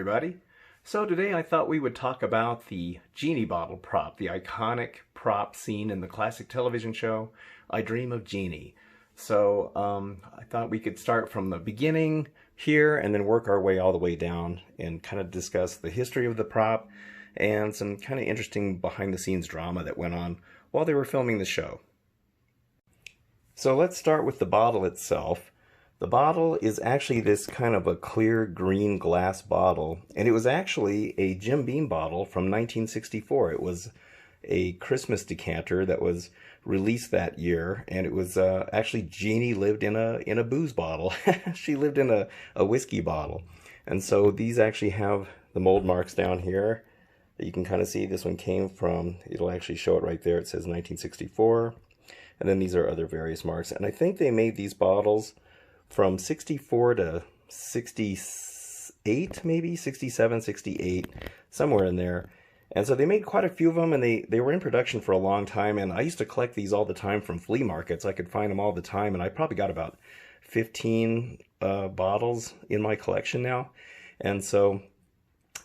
everybody. So today I thought we would talk about the Genie bottle prop, the iconic prop seen in the classic television show, I Dream of Jeannie. So I thought we could start from the beginning here and then work our way all the way down and kind of discuss the history of the prop and some kind of interesting behind the scenes drama that went on while they were filming the show. So let's start with the bottle itself. The bottle is actually this kind of a clear green glass bottle, and it was actually a Jim Beam bottle from 1964. It was a Christmas decanter that was released that year, and it was actually Jeannie lived in a booze bottle. She lived in a whiskey bottle. And so these actually have the mold marks down here that you can kind of see. This one came from, it'll actually show it right there. It says 1964. And then these are other various marks. And I think they made these bottles from 64 to 68, maybe 67, 68, somewhere in there. And so they made quite a few of them, and they were in production for a long time. And I used to collect these all the time from flea markets. I could find them all the time, and I probably got about 15 bottles in my collection now. And so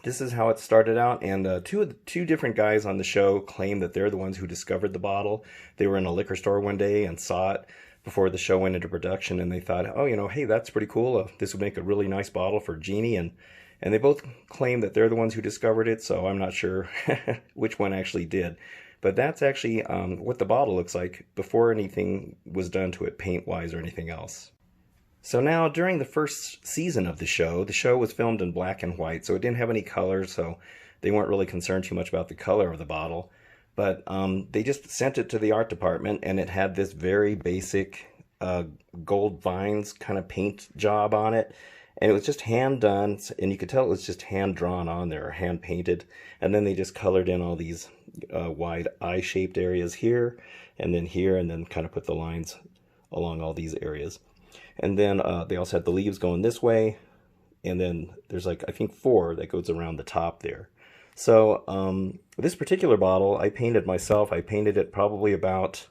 this is how it started out. And two different guys on the show claim that they're the ones who discovered the bottle. They were in a liquor store one day and saw it before the show went into production, and they thought, oh, hey, that's pretty cool. This would make a really nice bottle for Jeannie, and they both claim that they're the ones who discovered it, so I'm not sure which one actually did. But that's actually what the bottle looks like before anything was done to it paint-wise or anything else. So now, during the first season of the show was filmed in black and white, so it didn't have any color, so they weren't really concerned too much about the color of the bottle. But they just sent it to the art department, and it had this very basic gold vines kind of paint job on it. And it was just hand done, and you could tell it was just hand drawn on there, or hand painted. And then they just colored in all these wide eye-shaped areas here, and then kind of put the lines along all these areas. And then they also had the leaves going this way, and then there's I think 4 that goes around the top there. So this particular bottle I painted myself. I painted it probably about,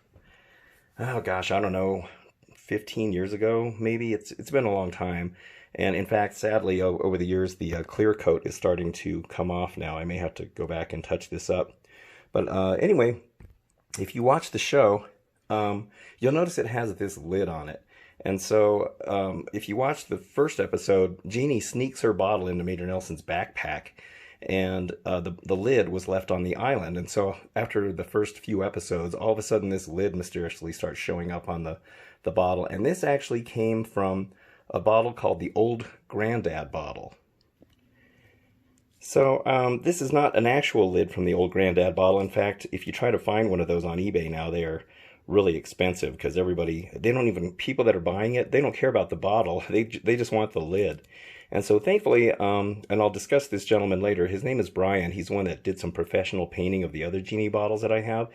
oh gosh, I don't know, 15 years ago maybe. It's been a long time. And in fact, sadly, over the years, the clear coat is starting to come off now. I may have to go back and touch this up. But anyway, if you watch the show, you'll notice it has this lid on it. And so if you watch the first episode, Jeannie sneaks her bottle into Major Nelson's backpack, and the lid was left on the island. And so after the first few episodes, all of a sudden this lid mysteriously starts showing up on the bottle. And this actually came from a bottle called the Old Granddad bottle. So this is not an actual lid from the Old Granddad bottle. In fact, if you try to find one of those on eBay now, they are really expensive, because people that are buying it, they don't care about the bottle. They just want the lid. And so thankfully, and I'll discuss this gentleman later, his name is Brian. He's one that did some professional painting of the other Genie bottles that I have.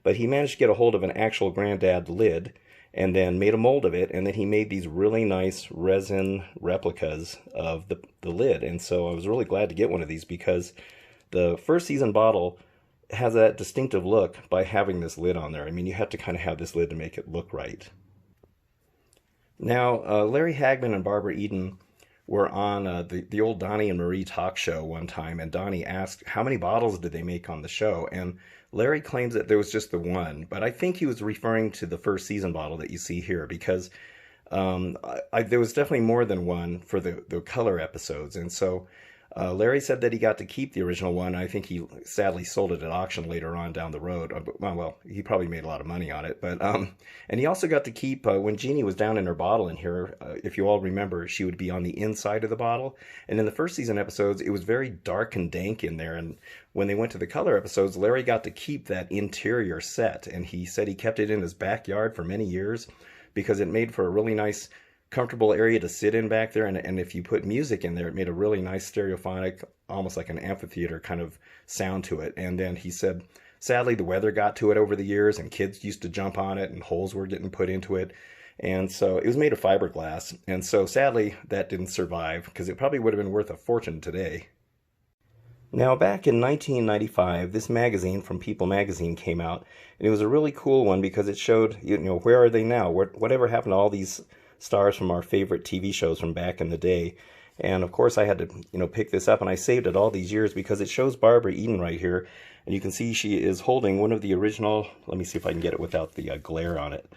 But he managed to get a hold of an actual Granddad lid and then made a mold of it. And then he made these really nice resin replicas of the lid. And so I was really glad to get one of these, because the first season bottle has that distinctive look by having this lid on there. I mean, you have to kind of have this lid to make it look right. Now, Larry Hagman and Barbara Eden were on the old Donnie and Marie talk show one time, and Donnie asked how many bottles did they make on the show, and Larry claims that there was just the one, but I think he was referring to the first season bottle that you see here, because there was definitely more than one for the color episodes. And so Larry said that he got to keep the original one. I think he sadly sold it at auction later on down the road. Well, he probably made a lot of money on it. But and he also got to keep, when Jeannie was down in her bottle in here, if you all remember, she would be on the inside of the bottle. And in the first season episodes, it was very dark and dank in there. And when they went to the color episodes, Larry got to keep that interior set. And he said he kept it in his backyard for many years, because it made for a really nice, comfortable area to sit in back there, and if you put music in there, it made a really nice stereophonic, almost like an amphitheater kind of sound to it. And then he said, sadly, the weather got to it over the years, and kids used to jump on it, and holes were getting put into it. And so it was made of fiberglass, and so sadly that didn't survive, because it probably would have been worth a fortune today. Now, back in 1995, this magazine from People magazine came out, and it was a really cool one, because it showed, where are they now? Whatever happened to all these stars from our favorite TV shows from back in the day? And of course I had to, pick this up, and I saved it all these years because it shows Barbara Eden right here. And you can see she is holding one of the original, let me see if I can get it without the glare on it.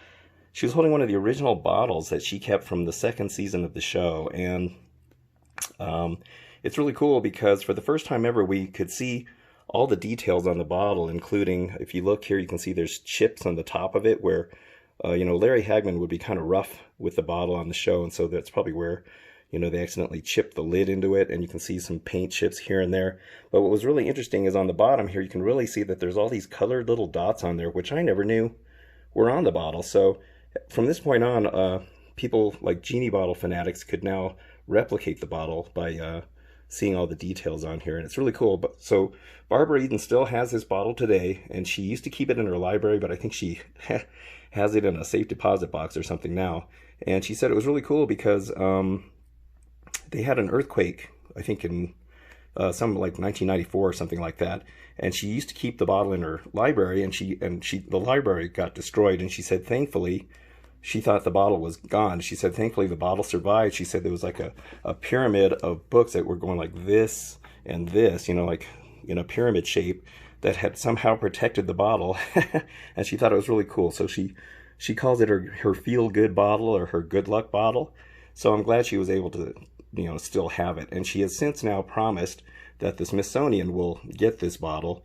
She was holding one of the original bottles that she kept from the second season of the show. And it's really cool because for the first time ever, we could see all the details on the bottle, including, if you look here, you can see there's chips on the top of it where, Larry Hagman would be kind of rough with the bottle on the show. And so that's probably where, they accidentally chipped the lid into it, and you can see some paint chips here and there. But what was really interesting is on the bottom here, you can really see that there's all these colored little dots on there, which I never knew were on the bottle. So from this point on, people like Genie bottle fanatics could now replicate the bottle by seeing all the details on here, and it's really cool. But so Barbara Eden still has this bottle today, and she used to keep it in her library, but I think she has it in a safe deposit box or something now. And she said it was really cool because they had an earthquake, I think in some like 1994 or something like that, and she used to keep the bottle in her library, and the library got destroyed, and she said thankfully, she thought the bottle was gone. She said thankfully the bottle survived. She said there was like a pyramid of books that were going like this and this, like in a pyramid shape, that had somehow protected the bottle. And she thought it was really cool. So she calls it her feel-good bottle, or her good luck bottle. So I'm glad she was able to still have it. And she has since now promised that the Smithsonian will get this bottle.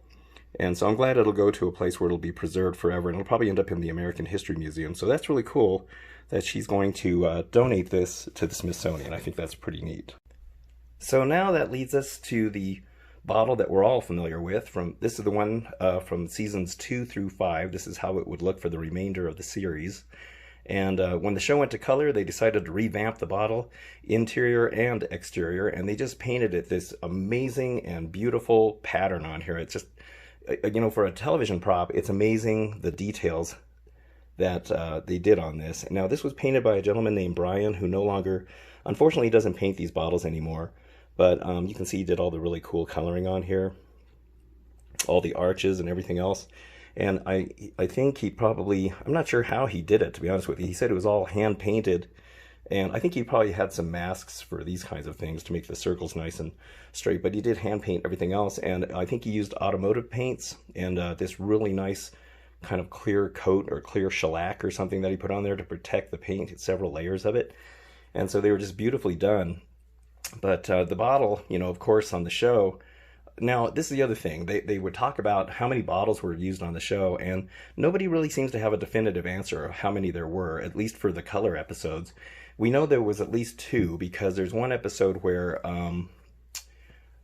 And so I'm glad it'll go to a place where it'll be preserved forever. And it'll probably end up in the American History Museum. So that's really cool that she's going to donate this to the Smithsonian. I think that's pretty neat. So now that leads us to the bottle that we're all familiar with. This is the one from seasons 2 through 5. This is how it would look for the remainder of the series. And when the show went to color, they decided to revamp the bottle, interior and exterior, and they just painted it this amazing and beautiful pattern on here. It's just, for a television prop, it's amazing the details that they did on this. Now, this was painted by a gentleman named Brian, who no longer, unfortunately, doesn't paint these bottles anymore. But you can see he did all the really cool coloring on here, all the arches and everything else. And I think he probably, I'm not sure how he did it, to be honest with you. He said it was all hand painted. And I think he probably had some masks for these kinds of things to make the circles nice and straight. But he did hand paint everything else. And I think he used automotive paints and this really nice kind of clear coat or clear shellac or something that he put on there to protect the paint, several layers of it. And so they were just beautifully done. But the bottle, of course, on the show. Now, this is the other thing. They would talk about how many bottles were used on the show, and nobody really seems to have a definitive answer of how many there were, at least for the color episodes. We know there was at least 2, because there's one episode where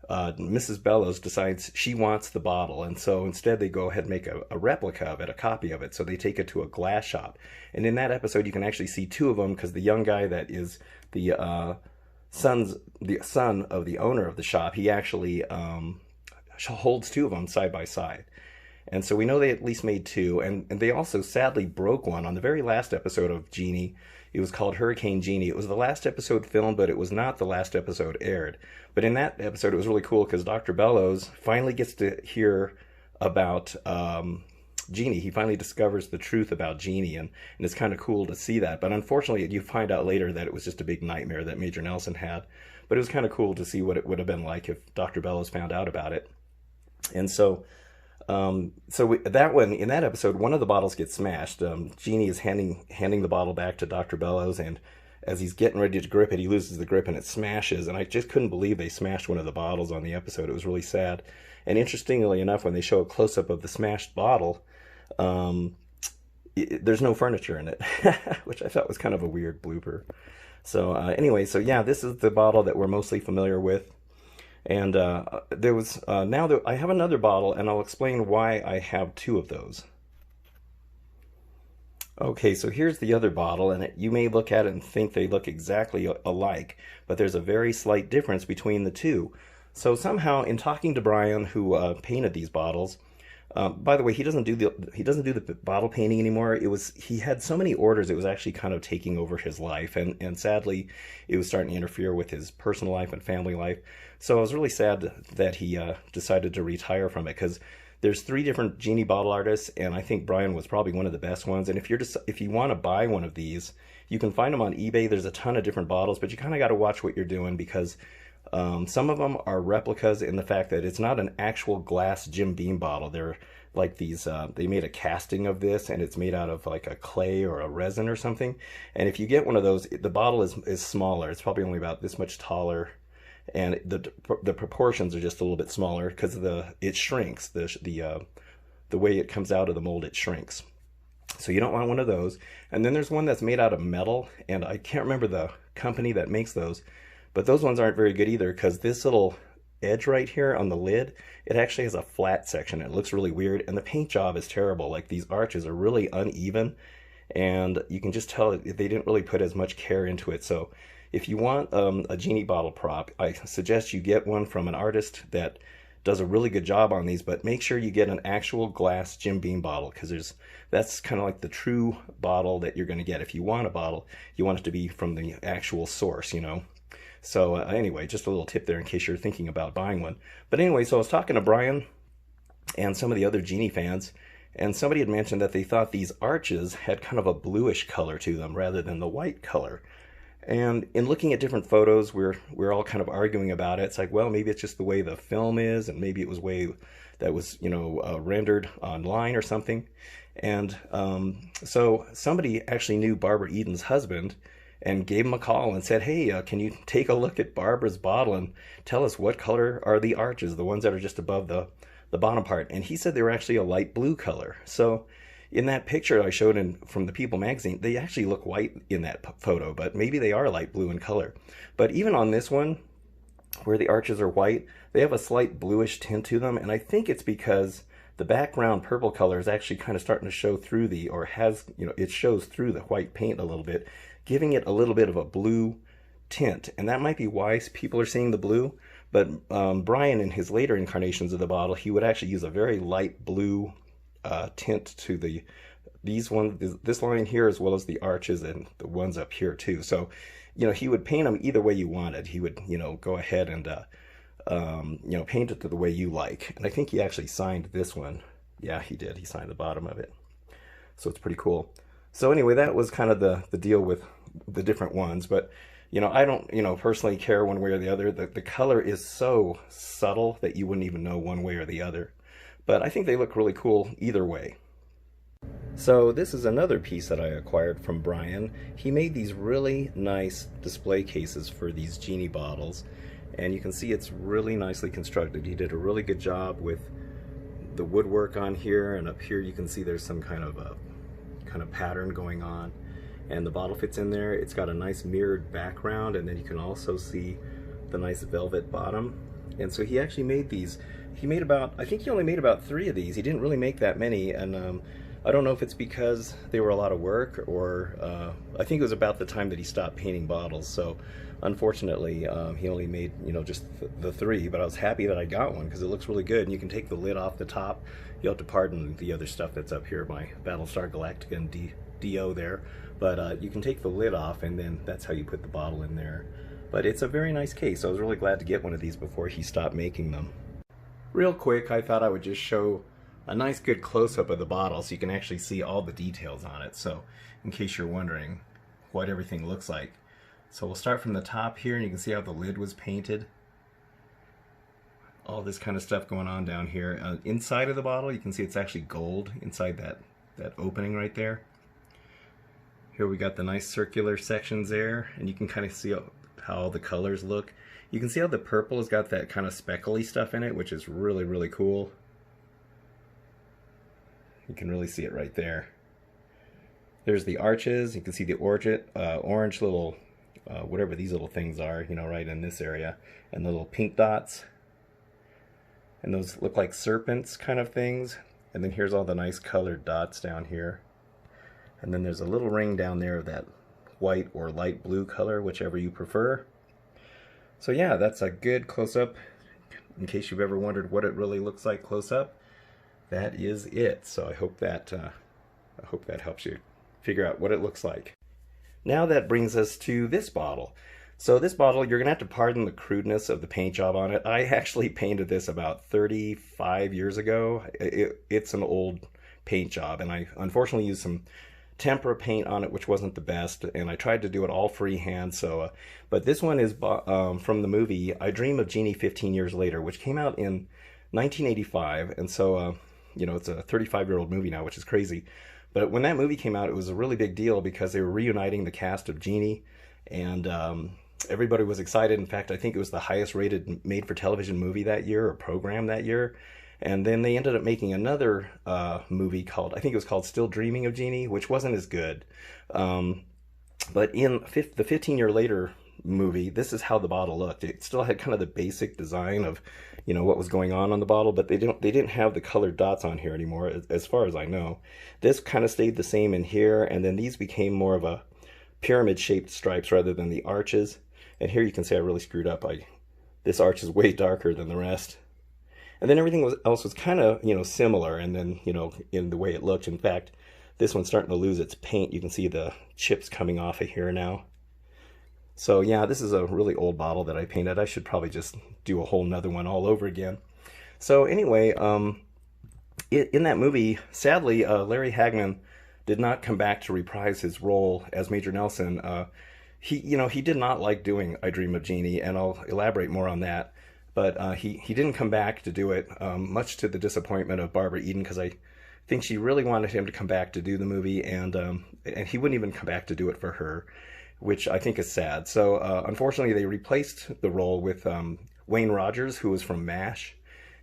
Mrs. Bellows decides she wants the bottle, and so instead they go ahead and make a replica of it, a copy of it, so they take it to a glass shop. And in that episode, you can actually see 2 of them, because the young guy that is the son of the owner of the shop, he actually holds 2 of them side by side. And so we know they at least made 2, and they also sadly broke one on the very last episode of Genie. It was called Hurricane Genie. It was the last episode filmed, but it was not the last episode aired. But in that episode, it was really cool because Dr. Bellows finally gets to hear about Genie. He finally discovers the truth about Genie, and it's kind of cool to see that. But unfortunately, you find out later that it was just a big nightmare that Major Nelson had. But it was kind of cool to see what it would have been like if Dr. Bellows found out about it. And so, in that episode, one of the bottles gets smashed. Genie is handing the bottle back to Dr. Bellows, and as he's getting ready to grip it, he loses the grip and it smashes. And I just couldn't believe they smashed one of the bottles on the episode. It was really sad. And interestingly enough, when they show a close-up of the smashed bottle, there's no furniture in it, which I thought was kind of a weird blooper. So anyway, this is the bottle that we're mostly familiar with. And there was I have another bottle, and I'll explain why I have 2 of those. Okay, so here's the other bottle, and you may look at it and think they look exactly alike, but there's a very slight difference between the 2. So somehow, in talking to Brian, who painted these bottles, by the way, he doesn't do the bottle painting anymore. He had so many orders, it was actually kind of taking over his life, and sadly, it was starting to interfere with his personal life and family life. So I was really sad that he decided to retire from it, because There's 3 different Genie bottle artists, and I think Brian was probably one of the best ones. And if you want to buy one of these, you can find them on eBay. There's a ton of different bottles, but you kind of got to watch what you're doing, because some of them are replicas in the fact that it's not an actual glass Jim Beam bottle. They're like these, they made a casting of this, and it's made out of like a clay or a resin or something. And if you get one of those, the bottle is smaller. It's probably only about this much taller, and the proportions are just a little bit smaller because it shrinks. The way it comes out of the mold, it shrinks. So you don't want one of those. And then there's one that's made out of metal, and I can't remember the company that makes those, but those ones aren't very good either, because this little edge right here on the lid, it actually has a flat section. It looks really weird, and the paint job is terrible. Like, these arches are really uneven, and you can just tell they didn't really put as much care into it. So if you want a Genie bottle prop, I suggest you get one from an artist that does a really good job on these, but make sure you get an actual glass Jim Beam bottle, because that's kind of like the true bottle that you're going to get. If you want a bottle, you want it to be from the actual source, you know. So anyway, just a little tip there in case you're thinking about buying one. But anyway, so I was talking to Brian and some of the other Genie fans, and somebody had mentioned that they thought these arches had kind of a bluish color to them rather than the white color. And in looking at different photos, we're all kind of arguing about it. It's like, well, maybe it's just the way the film is, and maybe it was way that was, you know, rendered online or something. And so somebody actually knew Barbara Eden's husband and gave him a call and said, hey, can you take a look at Barbara's bottle and tell us what color are the arches, the ones that are just above the bottom part? And he said they were actually a light blue color. So in that picture I showed from the People magazine, they actually look white in that photo, but maybe they are light blue in color. But even on this one, where the arches are white, they have a slight bluish tint to them, and I think it's because the background purple color is actually kind of starting to show through it shows through the white paint a little bit, giving it a little bit of a blue tint, and that might be why people are seeing the blue. But Brian, in his later incarnations of the bottle, he would actually use a very light blue tint to this line here, as well as the arches and the ones up here too. So, you know, he would paint them either way you wanted. He would, you know, go ahead and paint it to the way you like. And I think he actually signed this one. Yeah, he did. He signed the bottom of it. So it's pretty cool. So anyway, that was kind of the deal with the different ones. But, you know, I don't, you know, personally care one way or the other. The color is so subtle that you wouldn't even know one way or the other. But I think they look really cool either way. So this is another piece that I acquired from Brian. He made these really nice display cases for these Genie bottles, and you can see it's really nicely constructed. He did a really good job with the woodwork on here, and up here you can see there's some kind of pattern going on, and the bottle fits in there. It's got a nice mirrored background, and then you can also see the nice velvet bottom. And so he actually made these. I think he only made about 3 of these. He didn't really make that many, and I don't know if it's because they were a lot of work, or I think it was about the time that he stopped painting bottles. So unfortunately, he only made, you know, just the 3, but I was happy that I got one because it looks really good, and you can take the lid off the top. You'll have to pardon the other stuff that's up here, my Battlestar Galactica and DO there, but you can take the lid off, and then that's how you put the bottle in there. But it's a very nice case. I was really glad to get one of these before he stopped making them. Real quick, I thought I would just show a nice good close-up of the bottle so you can actually see all the details on it. So in case you're wondering what everything looks like. So we'll start from the top here, and you can see how the lid was painted. All this kind of stuff going on down here. Inside of the bottle, you can see it's actually gold inside that opening right there. Here we got the nice circular sections there, and you can kind of see how all the colors look. You can see how the purple has got that kind of speckly stuff in it, which is really, really cool. You can really see it right there. There's the arches. You can see the orange little, whatever these little things are, you know, right in this area. And the little pink dots. And those look like serpents kind of things. And then here's all the nice colored dots down here. And then there's a little ring down there of that white or light blue color, whichever you prefer. So yeah, that's a good close-up. In case you've ever wondered what it really looks like close-up, that is it. So I hope that helps you figure out what it looks like. Now that brings us to this bottle. So this bottle, you're gonna have to pardon the crudeness of the paint job on it. I actually painted this about 35 years ago. It's an old paint job, and I unfortunately used some tempera paint on it, which wasn't the best, and I tried to do it all freehand. But this one is from the movie I Dream of Jeannie 15 Years Later, which came out in 1985, and it's a 35-year-old movie now, which is crazy. But when that movie came out, it was a really big deal because they were reuniting the cast of Genie, and everybody was excited. In fact, I think it was the highest rated made-for-television movie that year, or program that year. And then they ended up making another movie I think it was called Still Dreaming of Jeannie, which wasn't as good. But in the 15 Year Later movie, this is how the bottle looked. It still had kind of the basic design of, what was going on the bottle, but they didn't have the colored dots on here anymore, as far as I know. This kind of stayed the same in here, and then these became more of a pyramid-shaped stripes rather than the arches. And here you can see I really screwed up. This arch is way darker than the rest. And then everything else was kind of, similar, and then, in the way it looked. In fact, this one's starting to lose its paint. You can see the chips coming off of here now. So yeah, this is a really old bottle that I painted. I should probably just do a whole nother one all over again. So anyway, in that movie, sadly, Larry Hagman did not come back to reprise his role as Major Nelson. He did not like doing I Dream of Jeannie, and I'll elaborate more on that. But he didn't come back to do it, much to the disappointment of Barbara Eden, because I think she really wanted him to come back to do the movie, and he wouldn't even come back to do it for her, which I think is sad. So unfortunately, they replaced the role with Wayne Rogers, who was from MASH.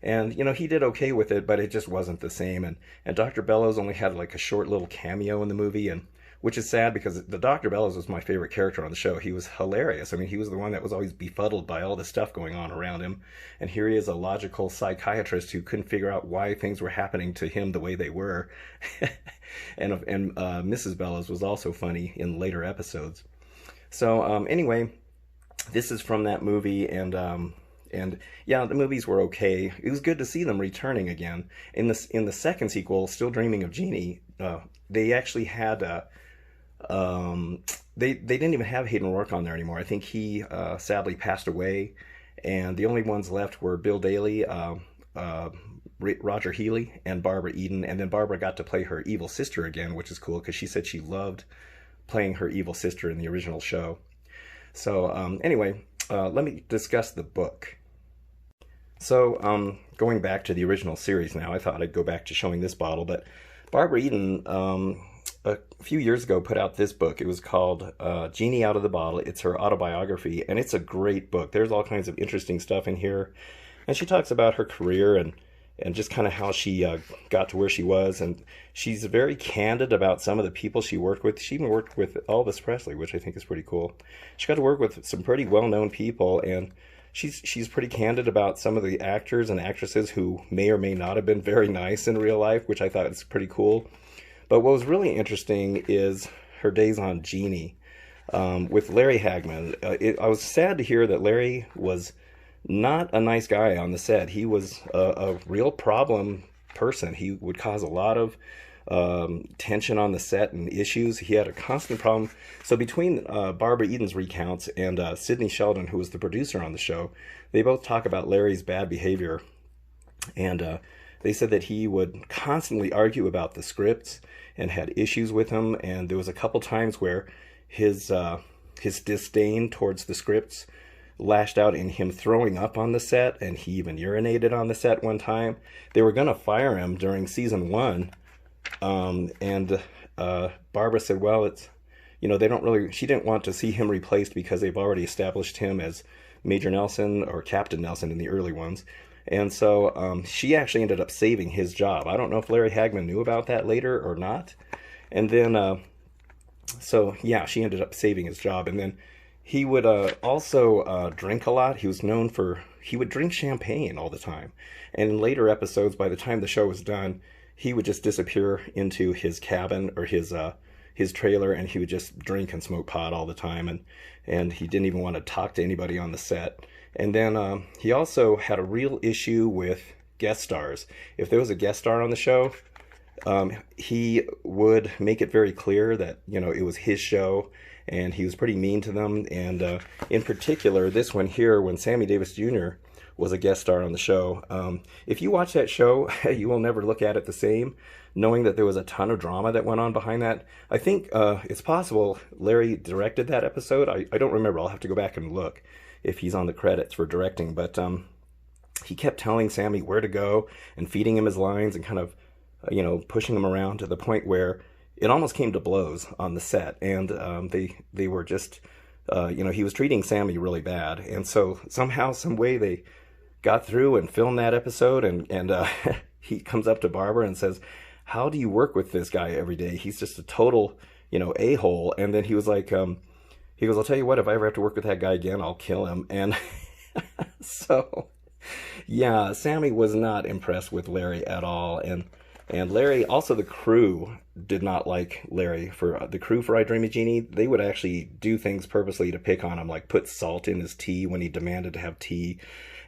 And, he did okay with it, but it just wasn't the same. And Dr. Bellows only had like a short little cameo in the movie, and which is sad because the Dr. Bellows was my favorite character on the show. He was hilarious. I mean, he was the one that was always befuddled by all the stuff going on around him. And here he is, a logical psychiatrist who couldn't figure out why things were happening to him the way they were. and Mrs. Bellows was also funny in later episodes. So anyway, this is from that movie, and yeah, the movies were okay. It was good to see them returning again. In the second sequel, Still Dreaming of Jeannie, they actually had they didn't even have Hayden Rourke on there anymore. I think he sadly passed away, and the only ones left were Bill Daly, Roger Healy, and Barbara Eden. And then Barbara got to play her evil sister again, which is cool because she said she loved playing her evil sister in the original show. So anyway, let me discuss the book. So going back to the original series now, I thought I'd go back to showing this bottle, but Barbara Eden a few years ago put out this book. It was called Genie Out of the Bottle. It's her autobiography, and it's a great book. There's all kinds of interesting stuff in here, and she talks about her career and just kind of how she got to where she was, and she's very candid about some of the people she worked with. She even worked with Elvis Presley, which I think is pretty cool. She got to work with some pretty well-known people, and she's pretty candid about some of the actors and actresses who may or may not have been very nice in real life, which I thought was pretty cool. But what was really interesting is her days on Genie with Larry Hagman. I was sad to hear that Larry was not a nice guy on the set. He was a real problem person. He would cause a lot of tension on the set and issues. He had a constant problem. So between Barbara Eden's recounts and Sidney Sheldon, who was the producer on the show, they both talk about Larry's bad behavior. And they said that he would constantly argue about the scripts and had issues with them. And there was a couple times where his disdain towards the scripts lashed out in him throwing up on the set, and he even urinated on the set one time. They were going to fire him during season 1. And Barbara said, well, it's, she didn't want to see him replaced because they've already established him as Major Nelson or Captain Nelson in the early ones. And so she actually ended up saving his job. I don't know if Larry Hagman knew about that later or not. And then, so yeah, she ended up saving his job. And then he would also drink a lot. He was known for, he would drink champagne all the time. And in later episodes, by the time the show was done, he would just disappear into his cabin or his trailer, and he would just drink and smoke pot all the time, and he didn't even want to talk to anybody on the set. And then he also had a real issue with guest stars. If there was a guest star on the show, he would make it very clear that it was his show, and he was pretty mean to them. And in particular, this one here, when Sammy Davis Jr. was a guest star on the show. If you watch that show, you will never look at it the same, knowing that there was a ton of drama that went on behind that. I think it's possible Larry directed that episode. I don't remember. I'll have to go back and look if he's on the credits for directing. But he kept telling Sammy where to go and feeding him his lines and kind of, pushing him around to the point where it almost came to blows on the set. And they were just, he was treating Sammy really bad. And so somehow, some way they got through and filmed that episode, and he comes up to Barbara and says, "How do you work with this guy every day? He's just a total, a-hole." And then he was like, he goes, "I'll tell you what, if I ever have to work with that guy again, I'll kill him." And so, yeah, Sammy was not impressed with Larry at all. And Larry, also the crew did not like Larry. For the crew for I Dream of Jeannie, they would actually do things purposely to pick on him, like put salt in his tea when he demanded to have tea.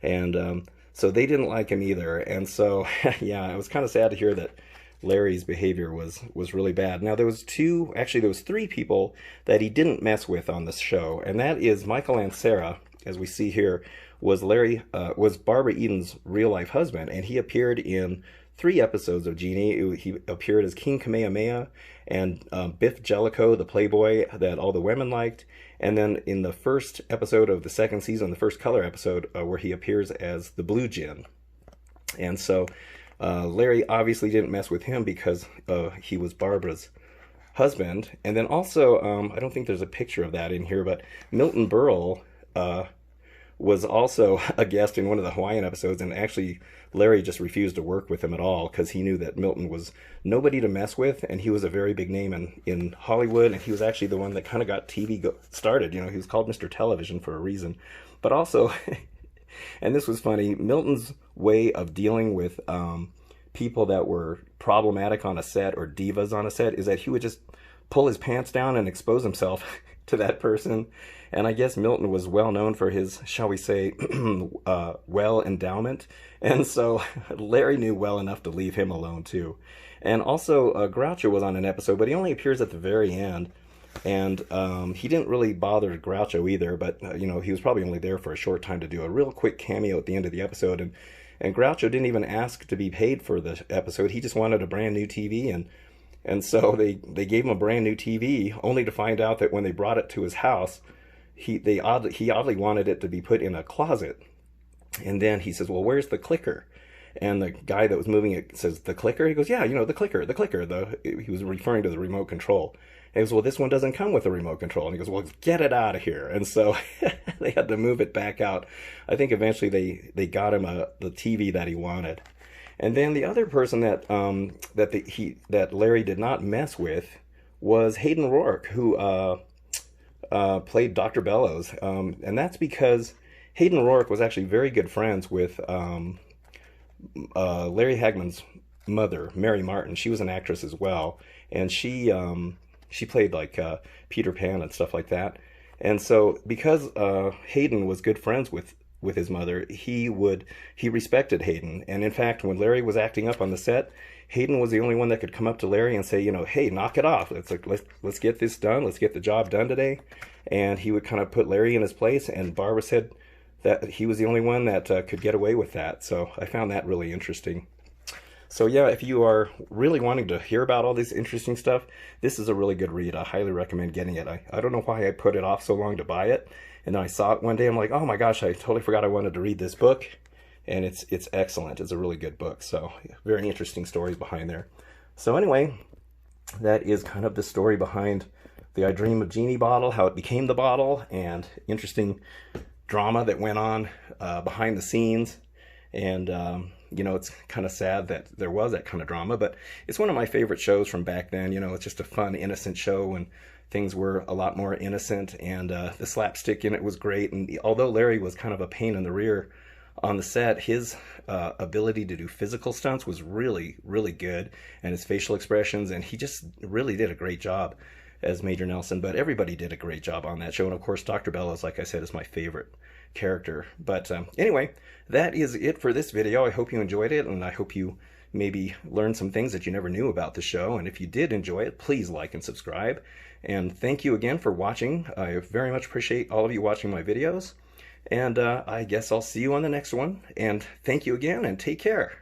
And so they didn't like him either. And so, yeah, it was kind of sad to hear that Larry's behavior was really bad. Now, there was three people that he didn't mess with on this show. And that is Michael Ansara, as we see here, was Barbara Eden's real-life husband. And he appeared in 3 episodes of Genie. He appeared as King Kamehameha and Biff Jellicoe, the playboy that all the women liked. And then in the first episode of the 2nd season, the first color episode, where he appears as the Blue Djinn. And so Larry obviously didn't mess with him because he was Barbara's husband. And then also, I don't think there's a picture of that in here, but Milton Berle was also a guest in one of the Hawaiian episodes, and actually Larry just refused to work with him at all because he knew that Milton was nobody to mess with, and he was a very big name in Hollywood, and he was actually the one that kind of got TV started. He was called Mr. Television for a reason. But also, and this was funny, Milton's way of dealing with people that were problematic on a set or divas on a set is that he would just pull his pants down and expose himself to that person. And I guess Milton was well known for his, shall we say, well endowment. And so Larry knew well enough to leave him alone too. And also Groucho was on an episode, but he only appears at the very end. And he didn't really bother Groucho either, but he was probably only there for a short time to do a real quick cameo at the end of the episode. And Groucho didn't even ask to be paid for the episode. He just wanted a brand new TV, and so they gave him a brand new TV, only to find out that when they brought it to his house, he oddly wanted it to be put in a closet. And then he says, "Well, where's the clicker?" And the guy that was moving it says, "The clicker?" He goes, "Yeah, the clicker. He was referring to the remote control. And he goes, "Well, this one doesn't come with a remote control." And he goes, "Well, get it out of here." And so they had to move it back out. I think eventually they got him the TV that he wanted. And then the other person that Larry did not mess with was Hayden Rourke, who played Dr. Bellows. And that's because Hayden Rourke was actually very good friends with Larry Hagman's mother, Mary Martin. She was an actress as well, and she played like Peter Pan and stuff like that. And so because Hayden was good friends with his mother, he respected Hayden. And in fact, when Larry was acting up on the set, Hayden was the only one that could come up to Larry and say, "Hey, knock it off. Let's get this done. Let's get the job done today." And he would kind of put Larry in his place. And Barbara said that he was the only one that could get away with that. So I found that really interesting. So yeah, if you are really wanting to hear about all this interesting stuff, this is a really good read. I highly recommend getting it. I don't know why I put it off so long to buy it. And then I saw it one day. I'm like, oh my gosh, I totally forgot I wanted to read this book. And it's excellent. It's a really good book. So very interesting stories behind there. So anyway, that is kind of the story behind the I Dream of Jeannie bottle, how it became the bottle, and interesting drama that went on behind the scenes. And it's kind of sad that there was that kind of drama, but it's one of my favorite shows from back then. It's just a fun, innocent show when things were a lot more innocent, and the slapstick in it was great. And although Larry was kind of a pain in the rear on the set, his ability to do physical stunts was really, really good, and his facial expressions, and he just really did a great job as Major Nelson. But everybody did a great job on that show, and of course Dr. Bellows, like I said, is my favorite character. But anyway, that is it for this video. I hope you enjoyed it, and I hope you maybe learn some things that you never knew about the show. And if you did enjoy it, please like and subscribe. And thank you again for watching. I very much appreciate all of you watching my videos. And I guess I'll see you on the next one. And thank you again, and take care.